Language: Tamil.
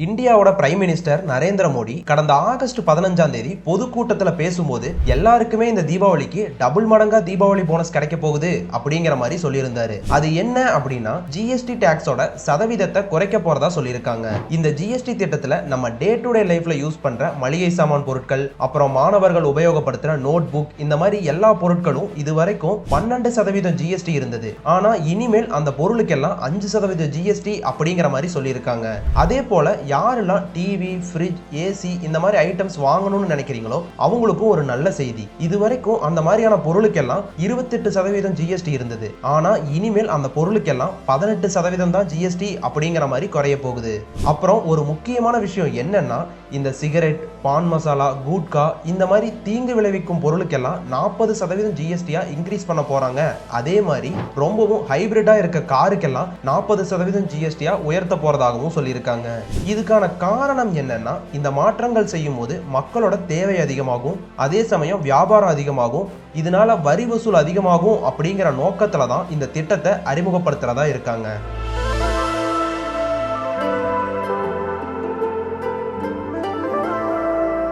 இந்தியாவோட பிரைம் மினிஸ்டர் நரேந்திர மோடி கடந்த ஆகஸ்ட் 15ஆம் தேதி பொதுக்கூட்டத்தில் பேசும்போது எல்லாருக்குமே இந்த தீபாவளிக்கு டபுள் மடங்கா தீபாவளி போனஸ் கிடைக்க போகுது அப்படிங்கிற மாதிரி சொல்லியிருந்தாரு. அது என்ன அப்படின்னா ஜிஎஸ்டி டாக்ஸோட சதவீதத்தை குறைக்க போறதா சொல்லியிருக்காங்க. இந்த ஜிஎஸ்டி திட்டத்துல நம்ம டே டு டே லைஃப்ல யூஸ் பண்ற மளிகை சாமான் பொருட்கள், அப்புறம் மாணவர்கள் உபயோகப்படுத்துற நோட் புக், இந்த மாதிரி எல்லா பொருட்களும் இதுவரைக்கும் 12% ஜிஎஸ்டி இருந்தது. ஆனா இனிமேல் அந்த பொருளுக்கெல்லாம் 5% ஜிஎஸ்டி அப்படிங்கிற மாதிரி சொல்லியிருக்காங்க. அதே போல யாரெல்லாம் டிவி, ஃப்ரிட்ஜ், ஏசி இந்த மாதிரி ஐட்டம்ஸ் வாங்கணும்னு நினைக்கிறீங்களோ அவங்களுக்கும் ஒரு நல்ல செய்தி. இதுவரைக்கும் அந்த மாதிரியான பொருளுக்கெல்லாம் 28% ஜிஎஸ்டி இருந்தது. ஆனா இனிமேல் அந்த பொருளுக்கெல்லாம் 18% தான் ஜிஎஸ்டி அப்படிங்கிற மாதிரி குறைய போகுது. அப்புறம் ஒரு முக்கியமான விஷயம் என்னன்னா, இந்த சிகரெட், பான் மசாலா, குட்கா இந்த மாதிரி தீங்கு விளைவிக்கும் பொருளுக்கெல்லாம் 40% ஜிஎஸ்டியா இன்க்ரீஸ் பண்ண போறாங்க. அதே மாதிரி ரொம்பவும் ஹைபிரிட்டா இருக்க காருக்கெல்லாம் 40% ஜிஎஸ்டியா உயர்த்த போறதாகவும் சொல்லியிருக்காங்க. இதுக்கான காரணம் என்னன்னா, இந்த மாற்றங்கள் செய்யும் போது மக்களோட தேவை அதிகமாகும், அதே சமயம் வியாபாரம் அதிகமாகும், இதனால வரி வசூல் அதிகமாகும் அப்படிங்கிற நோக்கத்துல தான் இந்த திட்டத்தை அறிமுகப்படுத்துறதா இருக்காங்க.